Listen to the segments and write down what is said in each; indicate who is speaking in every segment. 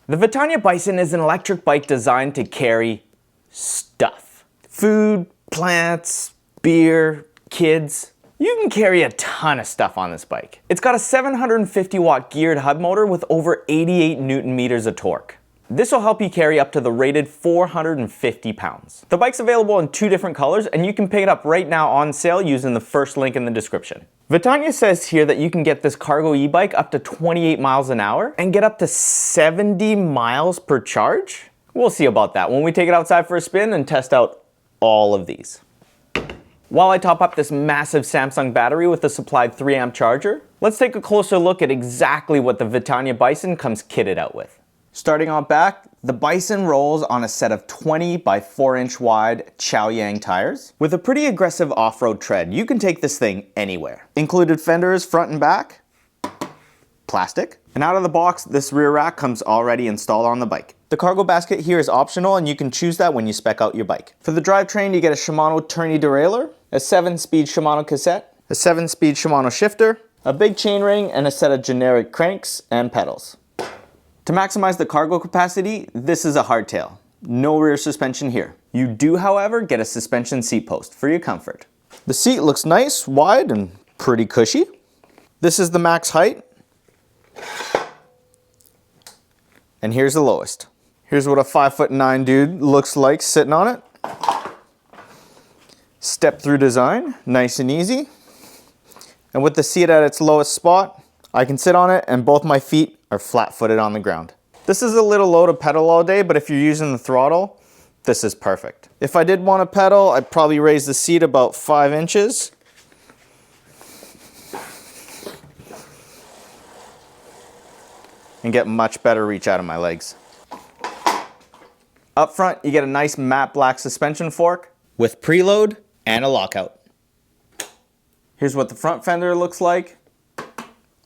Speaker 1: The Vetanya Bison is an electric bike designed to carry stuff. Food, plants, beer, kids. You can carry a ton of stuff on this bike. It's got a 750 watt geared hub motor with over 88 Newton meters of torque. This will help you carry up to the rated 450 pounds. The bike's available in 2 different colors, and you can pick it up right now on sale using the first link in the description. Vetanya says here that you can get this Cargo E-bike up to 28 miles an hour and get up to 70 miles per charge. We'll see about that when we take it outside for a spin and test out all of these. While I top up this massive Samsung battery with a supplied 3 amp charger, let's take a closer look at exactly what the Vetanya Bison comes kitted out with. Starting on back, the Bison rolls on a set of 20 by 4 inch wide Chaoyang tires. With a pretty aggressive off-road tread, you can take this thing anywhere. Included fenders front and back, plastic. And out of the box, this rear rack comes already installed on the bike. The cargo basket here is optional, and you can choose that when you spec out your bike. For the drivetrain, you get a Shimano tourney derailleur, a 7-speed Shimano cassette, a 7-speed Shimano shifter, a big chainring, and a set of generic cranks and pedals. To maximize the cargo capacity, this is a hardtail. No rear suspension here. You do, however, get a suspension seat post for your comfort. The seat looks nice, wide, and pretty cushy. This is the max height. And here's the lowest. Here's what a 5'9" dude looks like sitting on it. Step through design, nice and easy. And with the seat at its lowest spot, I can sit on it and both my feet are flat-footed on the ground. This is a little low to pedal all day, but if you're using the throttle, this is perfect. If I did want to pedal, I'd probably raise the seat about 5 inches. And get much better reach out of my legs. Up front, you get a nice matte black suspension fork with preload and a lockout. Here's what the front fender looks like.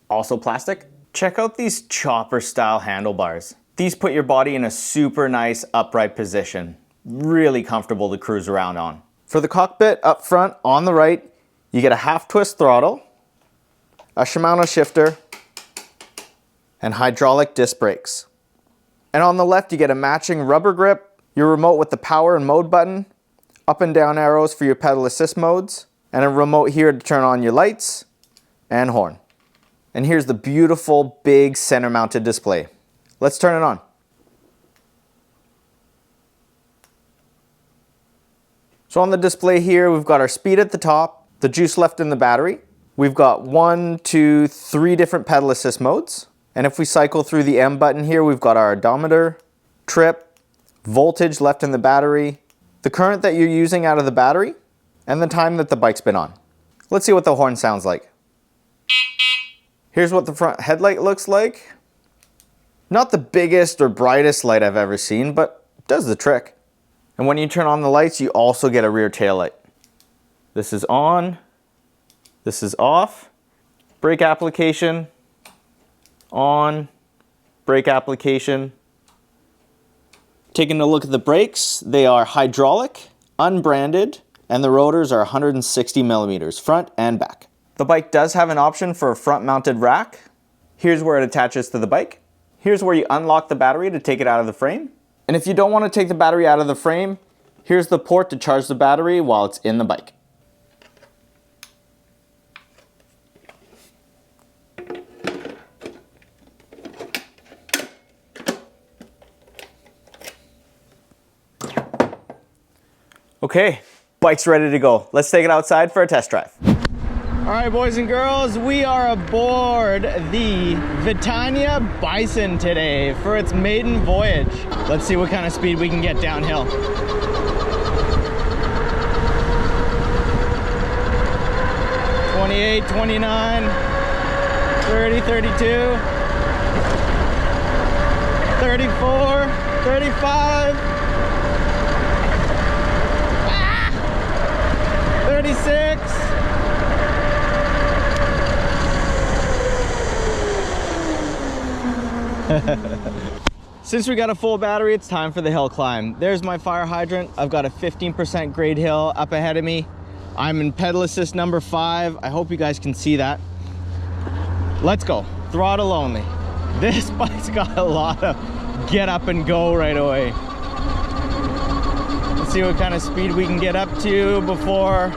Speaker 1: Also plastic. Check out these chopper style handlebars. These put your body in a super nice upright position. Really comfortable to cruise around on. For the cockpit up front on the right, you get a half twist throttle, a Shimano shifter, and hydraulic disc brakes. And on the left, you get a matching rubber grip, your remote with the power and mode button, up and down arrows for your pedal assist modes, and a remote here to turn on your lights and horn. And here's the beautiful big center mounted display. Let's turn it on. So on the display here, we've got our speed at the top, the juice left in the battery. We've got 1, 2, 3 different pedal assist modes. And if we cycle through the M button here, we've got our odometer, trip, voltage left in the battery, the current that you're using out of the battery, and the time that the bike's been on. Let's see what the horn sounds like. Here's what the front headlight looks like. Not the biggest or brightest light I've ever seen, but it does the trick. And when you turn on the lights, you also get a rear tail light. This is on, this is off, brake application, on, brake application. Taking a look at the brakes, they are hydraulic, unbranded, and the rotors are 160 millimeters, front and back. The bike does have an option for a front mounted rack. Here's where it attaches to the bike. Here's where you unlock the battery to take it out of the frame. And if you don't want to take the battery out of the frame, here's the port to charge the battery while it's in the bike. Okay, bike's ready to go. Let's take it outside for a test drive. All right, boys and girls, we are aboard the Vetanya Bison today for its maiden voyage. Let's see what kind of speed we can get downhill. 28, 29, 30, 32, 34, 35, 36. Since we got a full battery, it's time for the hill climb. There's my fire hydrant. I've got a 15% grade hill up ahead of me. I'm in pedal assist number 5. I hope you guys can see that. Let's go, throttle only. This bike's got a lot of get up and go right away. Let's see what kind of speed we can get up to before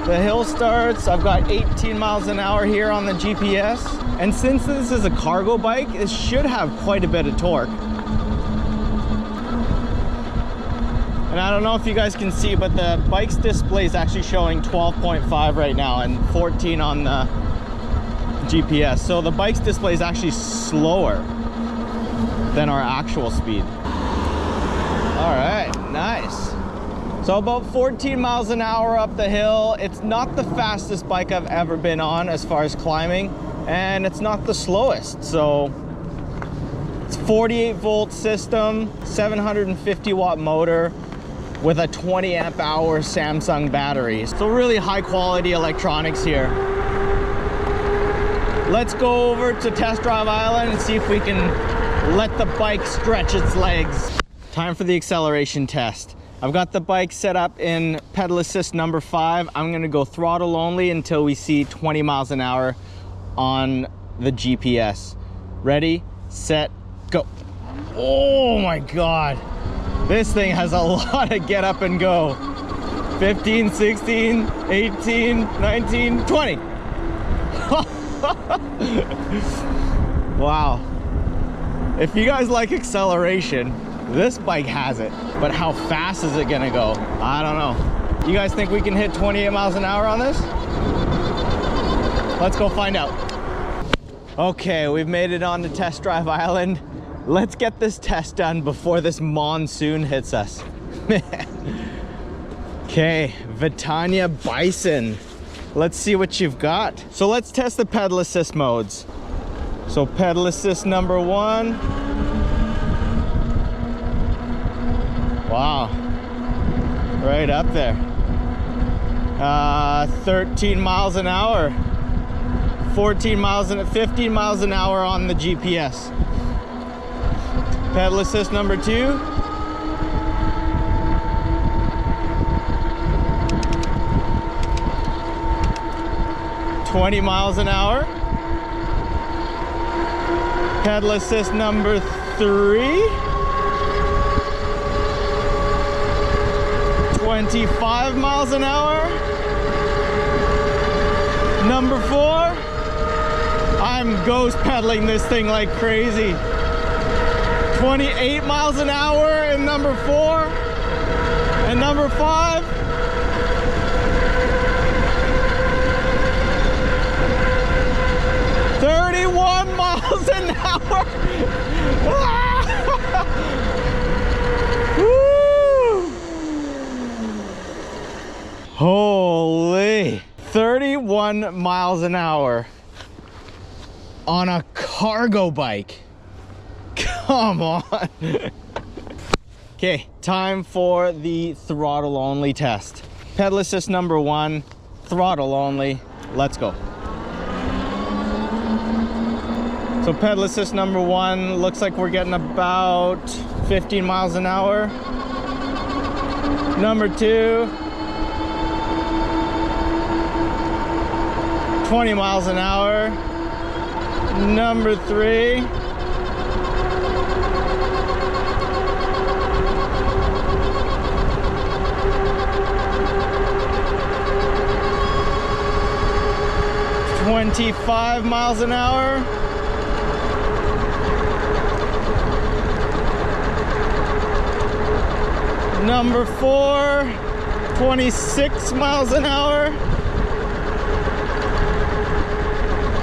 Speaker 1: the hill starts. I've got 18 miles an hour here on the GPS. And since this is a cargo bike, it should have quite a bit of torque. And I don't know if you guys can see, but the bike's display is actually showing 12.5 right now and 14 on the GPS. So the bike's display is actually slower than our actual speed. All right, nice. So about 14 miles an hour up the hill. It's not the fastest bike I've ever been on as far as climbing, and it's not the slowest. So it's 48 volt system, 750 watt motor with a 20 amp hour Samsung battery. So really high quality electronics here. Let's go over to Test Drive Island and see if we can let the bike stretch its legs. Time for the acceleration test. I've got the bike set up in pedal assist number 5. I'm gonna go throttle only until we see 20 miles an hour on the GPS. Ready, set, go. Oh my God. This thing has a lot of get up and go. 15, 16, 18, 19, 20. Wow. If you guys like acceleration, this bike has it. But how fast is it gonna go? I don't know. You guys think we can hit 28 miles an hour on this? Let's go find out. Okay, we've made it on to Test Drive Island. Let's get this test done before this monsoon hits us. Okay, Vetanya Bison. Let's see what you've got. So let's test the pedal assist modes. So pedal assist number 1. Wow, right up there. 13 miles an hour. 14 miles and 15 miles an hour on the GPS. Pedal assist number 2. $20 miles an hour. Pedal assist number 3. 25 miles an hour. Number 4. I'm ghost pedaling this thing like crazy. 28 miles an hour in number 4. And number 5. 31 miles an hour. Woo! Holy, 31 miles an hour on a cargo bike. Come on. Okay, time for the throttle only test. Pedal assist number 1, throttle only. Let's go. So pedal assist number 1, looks like we're getting about 15 miles an hour. Number 2, 20 miles an hour. Number 3, 25 miles an hour. Number 4, 26 miles an hour.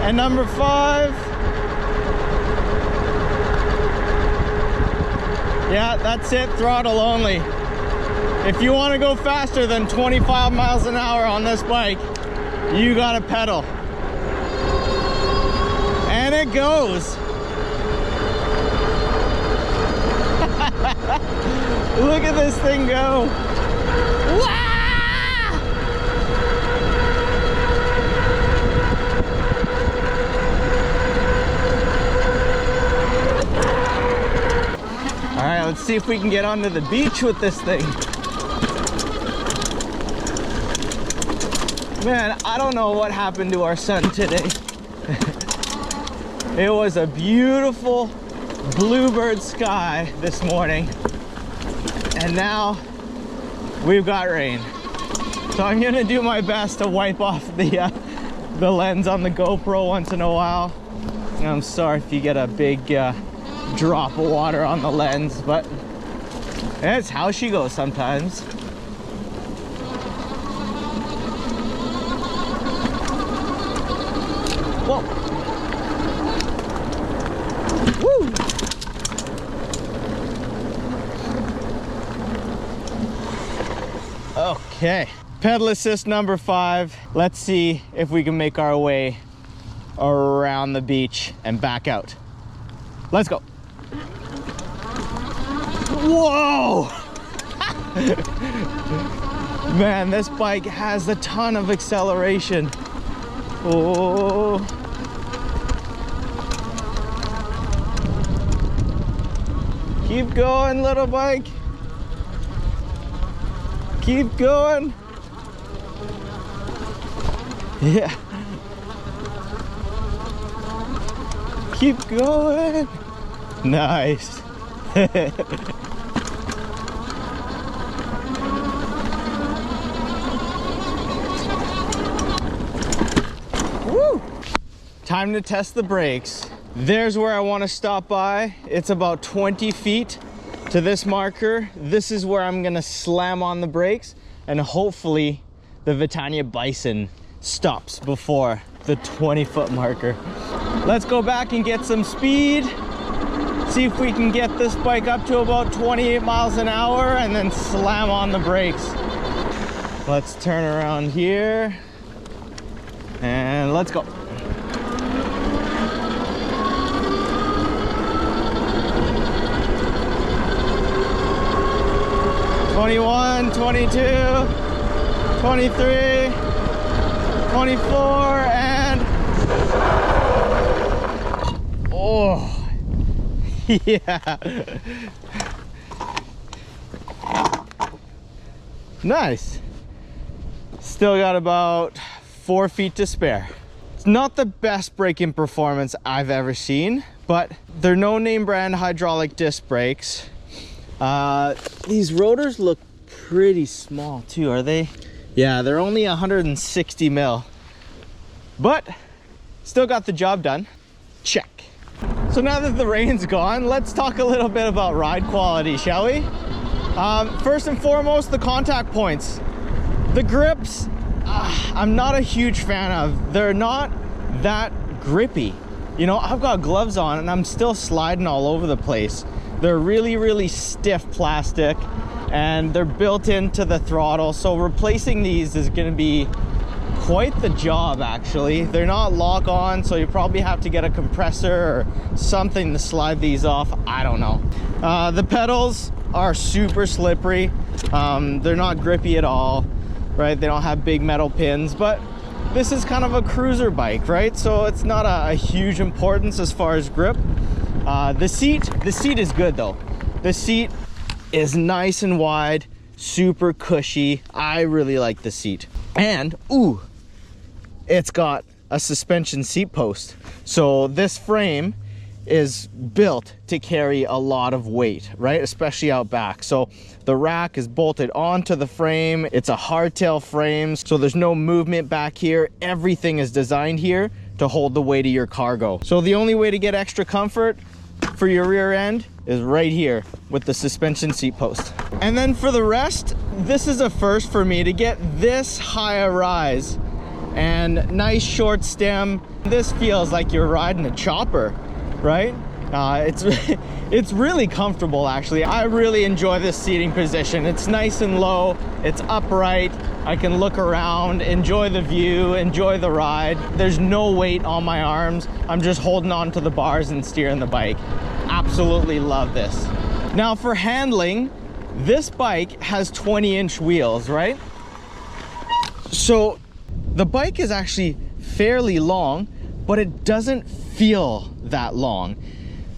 Speaker 1: And number 5, yeah, that's it, throttle only. If you want to go faster than 25 miles an hour on this bike, you gotta pedal. And it goes. Look at this thing go. Wow! All right, let's see if we can get onto the beach with this thing. Man, I don't know what happened to our sun today. It was a beautiful bluebird sky this morning, and now we've got rain. So I'm gonna do my best to wipe off the lens on the GoPro once in a while. And I'm sorry if you get a big drop of water on the lens, but that's how she goes sometimes. Whoa. Woo. Okay, pedal assist number 5. Let's see if we can make our way around the beach and back out. Let's go. Whoa. Man, this bike has a ton of acceleration. Oh. Keep going, little bike. Keep going. Yeah. Keep going. Nice. Woo! Time to test the brakes. There's where I want to stop by. It's about 20 feet to this marker. This is where I'm gonna slam on the brakes, and hopefully the Vetanya Bison stops before the 20-foot marker. Let's go back and get some speed. See if we can get this bike up to about 28 miles an hour and then slam on the brakes. Let's turn around here and let's go. "21, 22, 23, 24, and oh, yeah. Nice. Still got about 4 feet to spare. It's not the best braking performance I've ever seen, but they're no name brand hydraulic disc brakes. These rotors look pretty small too, are they? Yeah, they're only 160 mil, but still got the job done. Check. So now that the rain's gone, let's talk a little bit about ride quality, shall we? First and foremost, the contact points. The grips, I'm not a huge fan of. They're not that grippy. You know, I've got gloves on and I'm still sliding all over the place. They're really, really stiff plastic and they're built into the throttle. So replacing these is gonna be quite the job actually. They're not lock on, so you probably have to get a compressor or something to slide these off. I don't know. The pedals are super slippery. They're not grippy at all, right? They don't have big metal pins, but this is kind of a cruiser bike, right? So it's not a huge importance as far as grip. The seat is good though. The seat is nice and wide, super cushy. I really like the seat. And, ooh, it's got a suspension seat post. So this frame is built to carry a lot of weight, right? Especially out back. So the rack is bolted onto the frame. It's a hardtail frame, so there's no movement back here. Everything is designed here to hold the weight of your cargo. So the only way to get extra comfort for your rear end is right here with the suspension seat post. And then for the rest, this is a first for me to get this high a rise and nice short stem. This feels like you're riding a chopper, right? It's really comfortable actually. I really enjoy this seating position. It's nice and low, it's upright. I can look around, enjoy the view, enjoy the ride. There's no weight on my arms. I'm just holding on to the bars and steering the bike. Absolutely love this. Now for handling, this bike has 20-inch wheels, right? So the bike is actually fairly long, but it doesn't feel that long.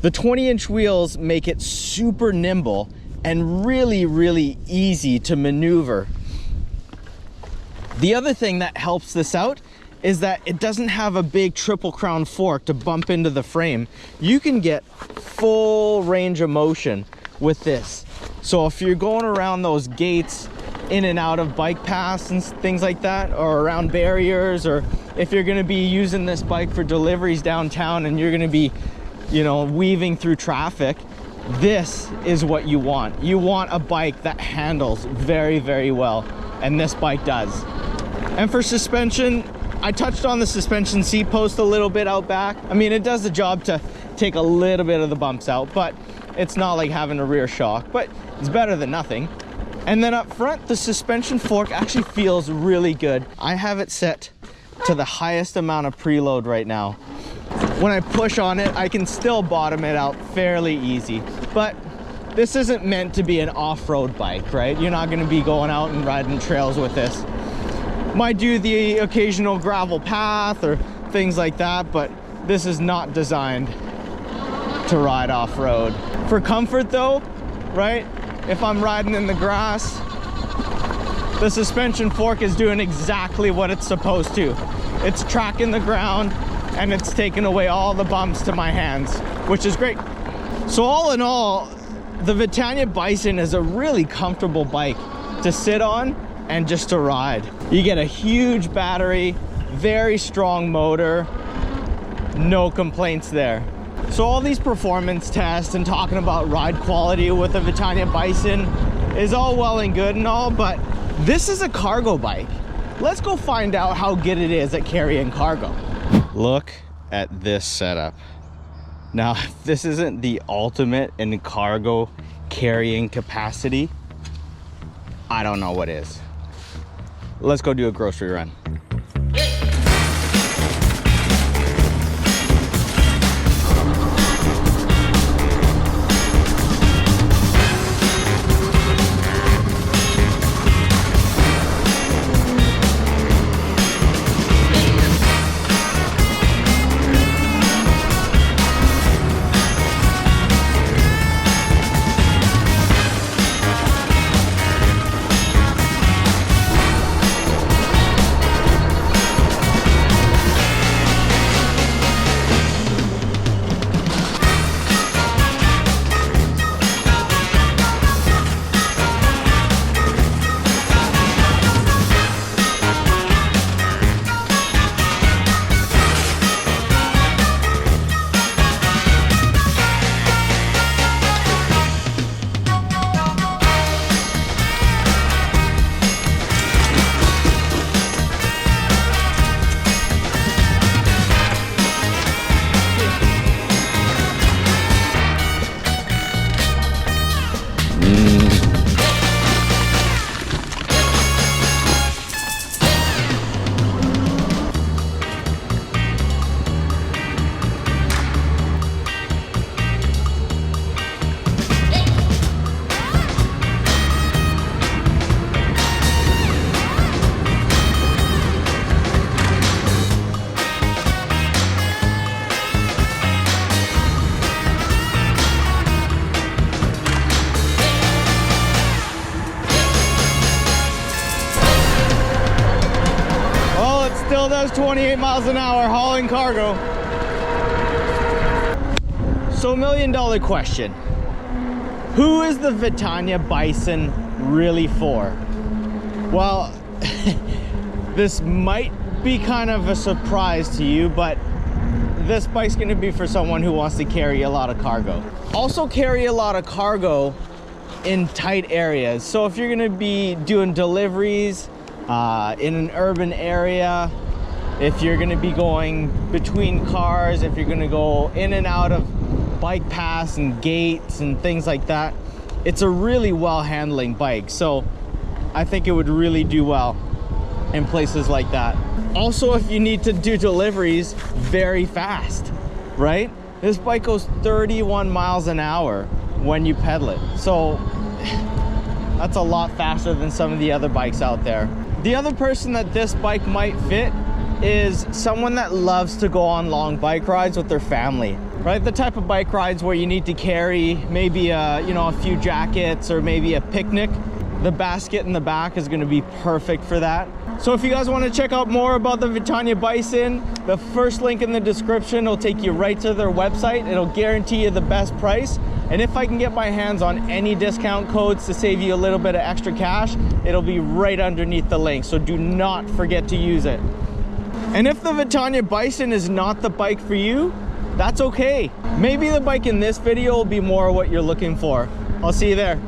Speaker 1: The 20-inch wheels make it super nimble and really, really easy to maneuver. The other thing that helps this out is that it doesn't have a big triple crown fork to bump into the frame. You can get full range of motion with this. So if you're going around those gates in and out of bike paths and things like that, or around barriers, or if you're going to be using this bike for deliveries downtown and you're going to be, you know, weaving through traffic, this is what you want. You want a bike that handles very, very well, and this bike does. And for suspension, I touched on the suspension seat post a little bit out back. I mean, it does the job to take a little bit of the bumps out, but it's not like having a rear shock, but it's better than nothing. And then up front, the suspension fork actually feels really good. I have it set to the highest amount of preload right now. When I push on it, I can still bottom it out fairly easy, but this isn't meant to be an off-road bike, right? You're not gonna be going out and riding trails with this. Might do the occasional gravel path or things like that, but this is not designed to ride off-road. For comfort though, right? If I'm riding in the grass, the suspension fork is doing exactly what it's supposed to. It's tracking the ground and it's taking away all the bumps to my hands, which is great. So all in all, the Vetanya Bison is a really comfortable bike to sit on and just to ride. You get a huge battery, very strong motor, no complaints there. So all these performance tests and talking about ride quality with the Vetanya Bison is all well and good and all, but this is a cargo bike. Let's go find out how good it is at carrying cargo. Look at this setup. Now, if this isn't the ultimate in cargo carrying capacity, I don't know what is. Let's go do a grocery run. Still does 28 miles an hour hauling cargo. So $1 million question. Who is the Vetanya Bison really for? Well, this might be kind of a surprise to you, but this bike's gonna be for someone who wants to carry a lot of cargo. Also carry a lot of cargo in tight areas. So if you're gonna be doing deliveries in an urban area, if you're gonna be going between cars, if you're gonna go in and out of bike paths and gates and things like that, it's a really well handling bike. So I think it would really do well in places like that. Also, if you need to do deliveries very fast, right? This bike goes 31 miles an hour when you pedal it. So that's a lot faster than some of the other bikes out there. The other person that this bike might fit is someone that loves to go on long bike rides with their family, right? The type of bike rides where you need to carry maybe a few jackets or maybe a picnic. The basket in the back is going to be perfect for that. So if you guys want to check out more about the Vetanya Bison, the first link in the description will take you right to their website. It'll guarantee you the best price. And if I can get my hands on any discount codes to save you a little bit of extra cash, it'll be right underneath the link. So do not forget to use it. And if the Vetanya Bison is not the bike for you, that's okay. Maybe the bike in this video will be more what you're looking for. I'll see you there.